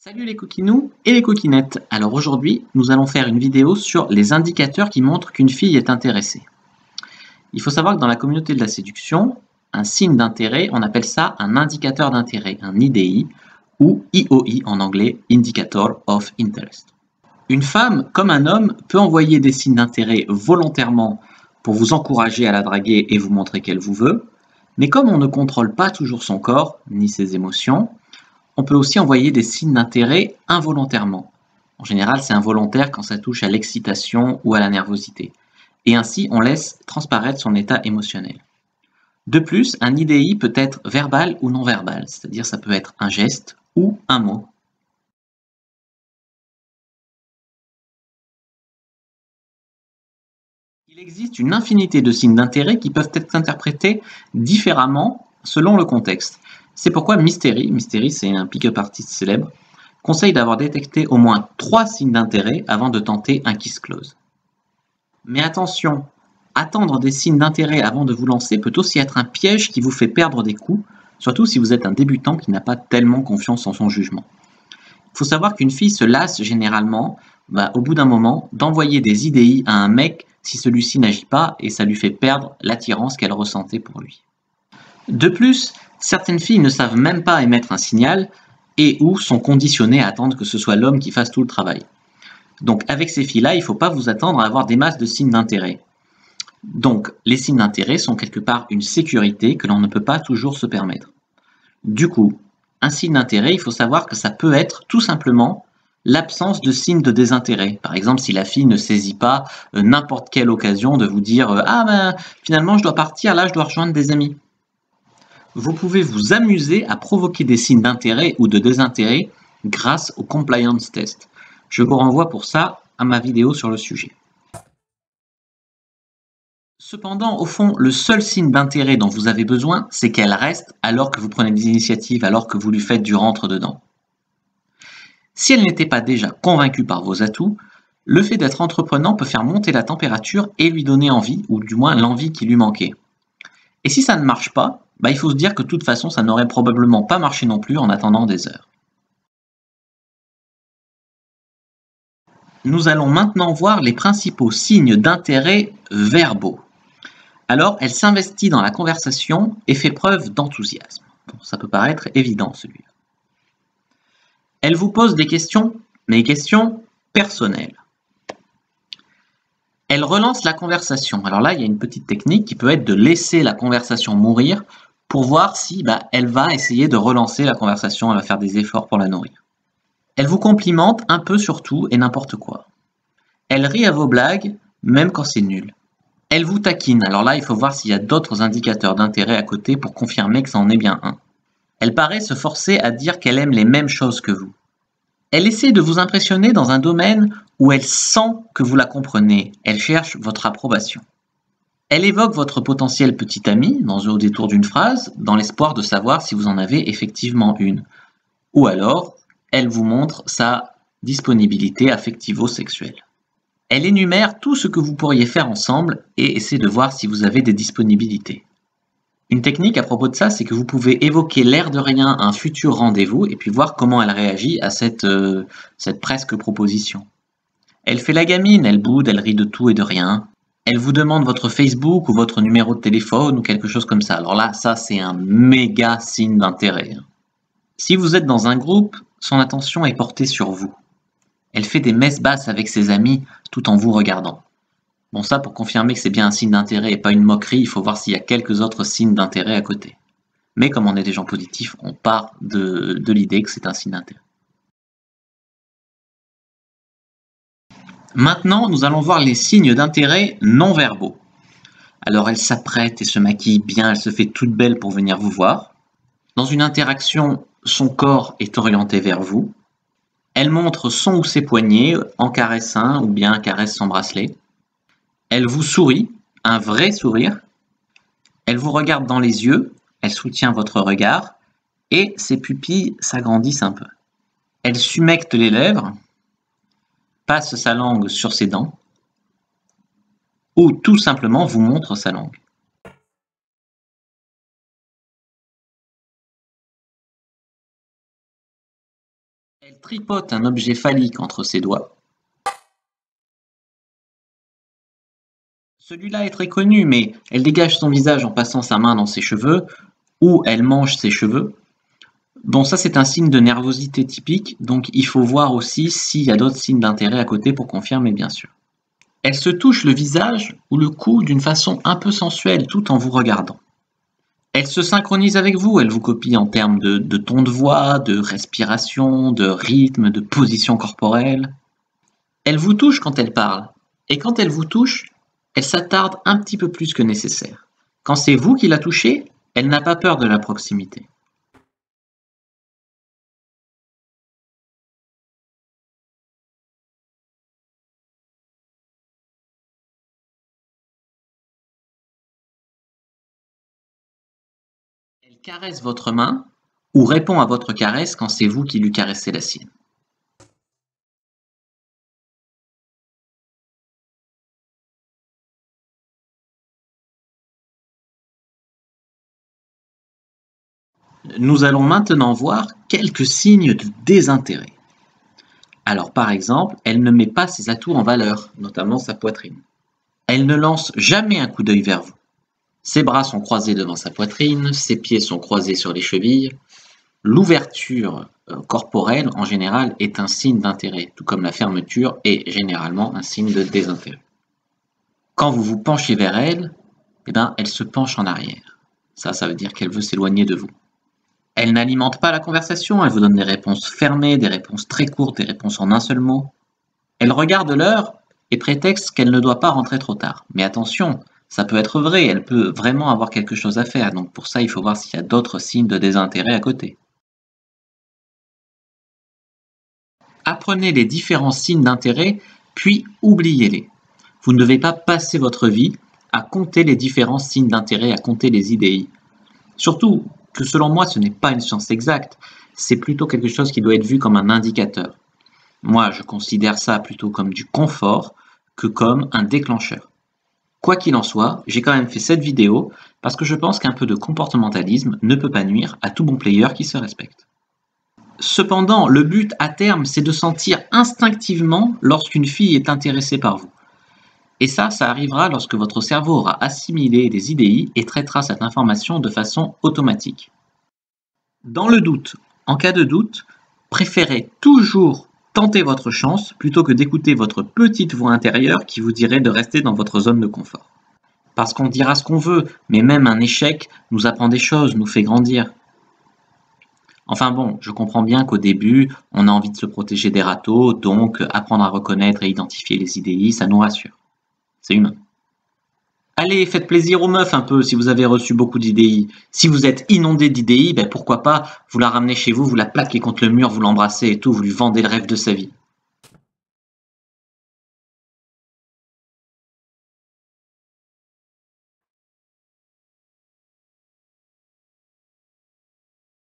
Salut les coquinous et les coquinettes. Alors aujourd'hui, nous allons faire une vidéo sur les indicateurs qui montrent qu'une fille est intéressée. Il faut savoir que dans la communauté de la séduction, un signe d'intérêt, on appelle ça un indicateur d'intérêt, un IDI, ou IOI en anglais, Indicator of Interest. Une femme, comme un homme, peut envoyer des signes d'intérêt volontairement pour vous encourager à la draguer et vous montrer qu'elle vous veut, mais comme on ne contrôle pas toujours son corps, ni ses émotions, on peut aussi envoyer des signes d'intérêt involontairement. En général, c'est involontaire quand ça touche à l'excitation ou à la nervosité. Et ainsi, on laisse transparaître son état émotionnel. De plus, un IDI peut être verbal ou non verbal, c'est-à-dire ça peut être un geste ou un mot. Il existe une infinité de signes d'intérêt qui peuvent être interprétés différemment selon le contexte. C'est pourquoi Mystery, c'est un pick-up artiste célèbre, conseille d'avoir détecté au moins 3 signes d'intérêt avant de tenter un kiss close. Mais attention, attendre des signes d'intérêt avant de vous lancer peut aussi être un piège qui vous fait perdre des coups, surtout si vous êtes un débutant qui n'a pas tellement confiance en son jugement. Il faut savoir qu'une fille se lasse généralement, au bout d'un moment, d'envoyer des IDI à un mec si celui-ci n'agit pas et ça lui fait perdre l'attirance qu'elle ressentait pour lui. De plus, certaines filles ne savent même pas émettre un signal et ou sont conditionnées à attendre que ce soit l'homme qui fasse tout le travail. Donc avec ces filles-là, il ne faut pas vous attendre à avoir des masses de signes d'intérêt. Donc les signes d'intérêt sont quelque part une sécurité que l'on ne peut pas toujours se permettre. Du coup, un signe d'intérêt, il faut savoir que ça peut être tout simplement l'absence de signe de désintérêt. Par exemple, si la fille ne saisit pas n'importe quelle occasion de vous dire ah ben finalement je dois partir, là je dois rejoindre des amis. Vous pouvez vous amuser à provoquer des signes d'intérêt ou de désintérêt grâce au compliance test. Je vous renvoie pour ça à ma vidéo sur le sujet. Cependant, au fond, le seul signe d'intérêt dont vous avez besoin, c'est qu'elle reste alors que vous prenez des initiatives, alors que vous lui faites du rentre-dedans. Si elle n'était pas déjà convaincue par vos atouts, le fait d'être entreprenant peut faire monter la température et lui donner envie, ou du moins l'envie qui lui manquait. Et si ça ne marche pas, il faut se dire que de toute façon, ça n'aurait probablement pas marché non plus en attendant des heures. Nous allons maintenant voir les principaux signes d'intérêt verbaux. Alors, elle s'investit dans la conversation et fait preuve d'enthousiasme. Bon, ça peut paraître évident celui-là. Elle vous pose des questions, mais des questions personnelles. Elle relance la conversation. Alors là, il y a une petite technique qui peut être de laisser la conversation mourir pour voir si elle va essayer de relancer la conversation, elle va faire des efforts pour la nourrir. Elle vous complimente un peu sur tout et n'importe quoi. Elle rit à vos blagues, même quand c'est nul. Elle vous taquine. Alors là, il faut voir s'il y a d'autres indicateurs d'intérêt à côté pour confirmer que ça en est bien un. Elle paraît se forcer à dire qu'elle aime les mêmes choses que vous. Elle essaie de vous impressionner dans un domaine où elle sent que vous la comprenez. Elle cherche votre approbation. Elle évoque votre potentiel petit ami au détour d'une phrase, dans l'espoir de savoir si vous en avez effectivement une. Ou alors, elle vous montre sa disponibilité affectivo-sexuelle. Elle énumère tout ce que vous pourriez faire ensemble et essaie de voir si vous avez des disponibilités. Une technique à propos de ça, c'est que vous pouvez évoquer l'air de rien un futur rendez-vous et puis voir comment elle réagit à cette presque proposition. Elle fait la gamine, elle boude, elle rit de tout et de rien. Elle vous demande votre Facebook ou votre numéro de téléphone ou quelque chose comme ça. Alors là, ça c'est un méga signe d'intérêt. Si vous êtes dans un groupe, son attention est portée sur vous. Elle fait des messes basses avec ses amis tout en vous regardant. Bon, ça, pour confirmer que c'est bien un signe d'intérêt et pas une moquerie, il faut voir s'il y a quelques autres signes d'intérêt à côté. Mais comme on est des gens positifs, on part de l'idée que c'est un signe d'intérêt. Maintenant, nous allons voir les signes d'intérêt non verbaux. Alors, elle s'apprête et se maquille bien, elle se fait toute belle pour venir vous voir. Dans une interaction, son corps est orienté vers vous. Elle montre son ou ses poignets en caresse un ou bien caresse son bracelet. Elle vous sourit, un vrai sourire. Elle vous regarde dans les yeux, elle soutient votre regard et ses pupilles s'agrandissent un peu. Elle s'humecte les lèvres, passe sa langue sur ses dents ou tout simplement vous montre sa langue. Elle tripote un objet phallique entre ses doigts. Celui-là est très connu, mais elle dégage son visage en passant sa main dans ses cheveux, ou elle mange ses cheveux. Bon, ça c'est un signe de nervosité typique, donc il faut voir aussi s'il y a d'autres signes d'intérêt à côté pour confirmer, bien sûr. Elle se touche le visage ou le cou d'une façon un peu sensuelle tout en vous regardant. Elle se synchronise avec vous, elle vous copie en termes de ton de voix, de respiration, de rythme, de position corporelle. Elle vous touche quand elle parle, et quand elle vous touche, elle s'attarde un petit peu plus que nécessaire. Quand c'est vous qui la touchez, elle n'a pas peur de la proximité. Elle caresse votre main ou répond à votre caresse quand c'est vous qui lui caressez la sienne. Nous allons maintenant voir quelques signes de désintérêt. Alors par exemple, elle ne met pas ses atouts en valeur, notamment sa poitrine. Elle ne lance jamais un coup d'œil vers vous. Ses bras sont croisés devant sa poitrine, ses pieds sont croisés sur les chevilles. L'ouverture corporelle, en général, est un signe d'intérêt, tout comme la fermeture est généralement un signe de désintérêt. Quand vous vous penchez vers elle, eh ben, elle se penche en arrière. Ça veut dire qu'elle veut s'éloigner de vous. Elle n'alimente pas la conversation, elle vous donne des réponses fermées, des réponses très courtes, des réponses en un seul mot. Elle regarde l'heure et prétexte qu'elle ne doit pas rentrer trop tard. Mais attention, ça peut être vrai, elle peut vraiment avoir quelque chose à faire, donc pour ça il faut voir s'il y a d'autres signes de désintérêt à côté. Apprenez les différents signes d'intérêt, puis oubliez-les. Vous ne devez pas passer votre vie à compter les différents signes d'intérêt, à compter les IDI. Surtout que selon moi, ce n'est pas une science exacte, c'est plutôt quelque chose qui doit être vu comme un indicateur. Moi, je considère ça plutôt comme du confort que comme un déclencheur. Quoi qu'il en soit, j'ai quand même fait cette vidéo parce que je pense qu'un peu de comportementalisme ne peut pas nuire à tout bon player qui se respecte. Cependant, le but à terme, c'est de sentir instinctivement lorsqu'une fille est intéressée par vous. Et ça arrivera lorsque votre cerveau aura assimilé les IDI et traitera cette information de façon automatique. Dans le doute, en cas de doute, préférez toujours tenter votre chance plutôt que d'écouter votre petite voix intérieure qui vous dirait de rester dans votre zone de confort. Parce qu'on dira ce qu'on veut, mais même un échec nous apprend des choses, nous fait grandir. Enfin bon, je comprends bien qu'au début, on a envie de se protéger des râteaux, donc apprendre à reconnaître et identifier les IDI, ça nous rassure. C'est humain. Allez, faites plaisir aux meufs un peu si vous avez reçu beaucoup d'IDI. Si vous êtes inondé d'IDI, ben pourquoi pas, vous la ramenez chez vous, vous la plaquez contre le mur, vous l'embrassez et tout, vous lui vendez le rêve de sa vie.